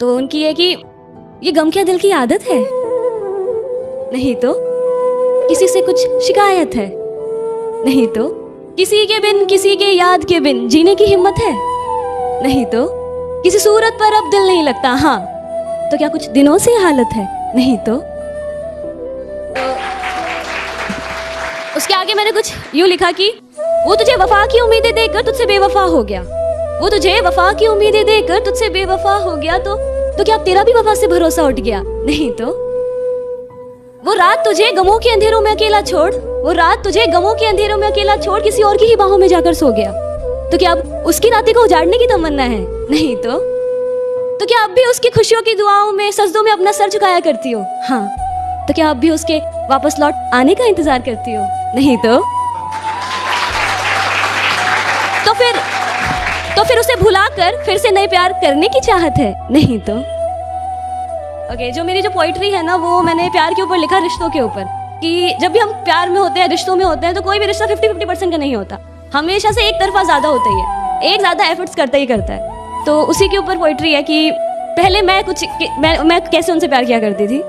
तो उनकी है कि ये गम क्या दिल की आदत है, नहीं तो किसी से कुछ शिकायत है, नहीं तो किसी के बिन, किसी के याद के बिन जीने की हिम्मत है, नहीं तो किसी सूरत पर अब दिल नहीं लगता, हाँ तो क्या कुछ दिनों से हालत है, नहीं तो उसके आगे मैंने कुछ यूं लिखा कि वो तुझे वफा की उम्मीदें देकर तुझसे बेवफा हो गया, वो तुझे वफा की उम्मीदें देकर तुझसे बेवफा हो गया, तो क्या तेरा भी वफा से भरोसा उठ गया, नहीं तो वो रात तुझे गमों के अंधेरों में अकेला छोड़, वो रात तुझे गमों के अंधेरों में अकेला छोड़ किसी और की ही बाहों में जाकर सो गया, तो क्या अब उसकी रातें को उजाड़ने की तमन्ना है, नहीं तो क्या अब भी उसकी खुशियों की दुआओं में, सजदों में अपना सर झुकाया करती हो, हाँ तो क्या अब भी उसके वापस लौट आने का इंतजार करती हो, नहीं तो फिर उसे भुलाकर फिर से नए प्यार करने की चाहत है, नहीं तो ओके जो मेरी जो पोइट्री है ना, वो मैंने प्यार के ऊपर लिखा, रिश्तों के ऊपर, कि जब भी हम प्यार में होते हैं, रिश्तों में होते हैं, तो कोई भी रिश्ता 50-50% का नहीं होता, हमेशा से एक तरफा ज्यादा होता ही है, एक ज्यादा एफर्ट्स करता ही करता है। तो उसी के ऊपर पोइट्री है कि पहले मैं कैसे उनसे प्यार किया करती थी,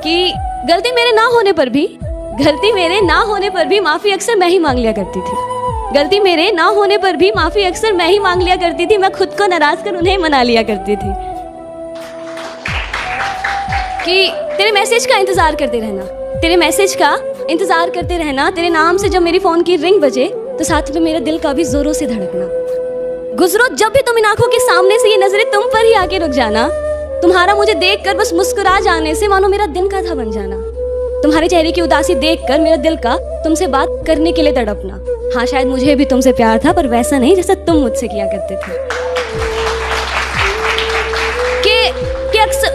कि गलती मेरे ना होने पर भी माफी अक्सर मैं ही मांग लिया करती थी, गलती मेरे ना होने पर भी माफी अक्सर मैं ही मांग लिया करती थी, मैं खुद को नाराज कर उन्हें मना लिया करती थी, कि तेरे मैसेज का इंतजार करते रहना, तेरे मैसेज का इंतजार करते रहना, तेरे नाम से जब मेरी फोन की रिंग बजे तो साथ में मेरा दिल का भी जोरों से धड़कना, गुजरो जब भी तुम इन आंखों के सामने से, ये नजरें तुम पर ही आके रुक जाना, तुम्हारा मुझे देखकर बस मुस्कुरा जाने से मानो मेरा दिन का था बन जाना, तुम्हारे चेहरे की उदासी देखकर मेरा दिल का तुमसे बात करने के लिए तड़पना, हाँ शायद मुझे भी तुमसे प्यार था पर वैसा नहीं जैसा तुम मुझसे किया करते थे,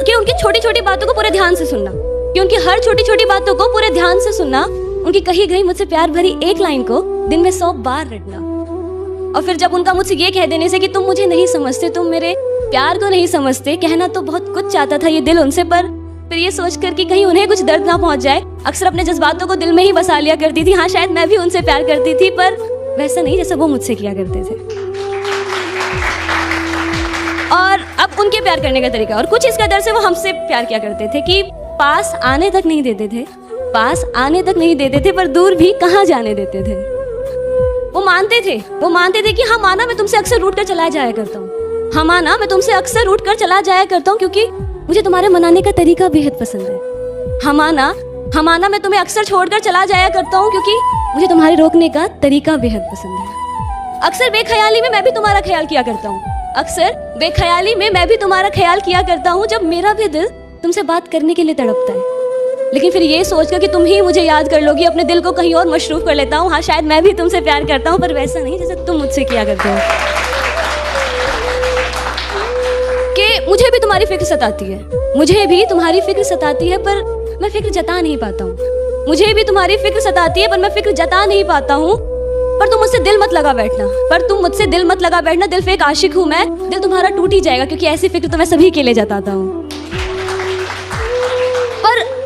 कि उनकी छोटी छोटी बातों को पूरे ध्यान से सुनना, कि उनकी हर छोटी छोटी बातों को पूरे ध्यान से सुनना, उनकी कही गई मुझसे प्यार भरी एक लाइन को दिन में 100 बार रटना, और फिर जब उनका मुझसे ये कह देने से कि तुम मुझे नहीं समझते, तुम मेरे प्यार को नहीं समझते, कहना तो बहुत कुछ चाहता था ये दिल उनसे, पर फिर ये सोचकर कि कहीं उन्हें कुछ दर्द ना पहुंच जाए, अक्सर अपने जज्बातों को दिल में ही बसा लिया करती थी, हाँ शायद मैं भी उनसे प्यार करती थी पर वैसा नहीं जैसा वो मुझसे किया करते थे। और अब उनके प्यार करने का तरीका, और कुछ इस कदर से वो हमसे प्यार किया करते थे कि पास आने तक नहीं देते थे, पास आने तक नहीं देते थे, पर दूर भी कहाँ जाने देते थे। वो मानते थे कि हाँ माना मैं तुमसे अक्सर रूठ कर चला जाया करता हूँ, हाँ माना मैं तुमसे अक्सर रूठ कर चला जाया करता हूँ, क्योंकि मुझे तुम्हारे मनाने का तरीका बेहद पसंद है, हाँ माना मैं तुम्हें अक्सर छोड़कर चला जाया करता हूँ, क्योंकि मुझे तुम्हारे रोकने का तरीका बेहद पसंद है। अक्सर बेख्याली में मैं भी तुम्हारा ख्याल किया करता हूँ, अक्सर बेख्याली में मैं भी तुम्हारा ख्याल किया करता हूँ, जब मेरा भी दिल तुमसे बात करने के लिए तड़पता है, लेकिन फिर ये सोचकर कि तुम ही मुझे याद कर लोगी, अपने दिल को कहीं और मशरूफ कर लेता हूँ, हाँ शायद मैं भी तुमसे प्यार करता हूँ पर वैसा नहीं जैसा तुम मुझसे किया करते हो, कि मुझे भी तुम्हारी फिक्र सताती है, मुझे भी तुम्हारी फिक्र सताती है पर मैं फिक्र जता नहीं पाता हूँ, मुझे भी तुम्हारी फिक्र सताती है पर मैं फिक्र जता नहीं पाता हूँ, पर तुम मुझसे दिल मत लगा बैठना, दिल फेक आशिक हूँ मैं, दिल तुम्हारा टूट ही जाएगा, क्योंकि ऐसी फिक्र तो मैं सभी के लिए जताता हूँ।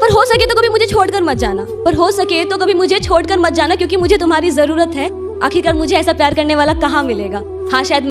पर हो सके तो कभी मुझे छोड़कर मत जाना, क्योंकि मुझे तुम्हारी जरूरत है, आखिरकार मुझे ऐसा प्यार करने वाला कहाँ मिलेगा, हाँ शायद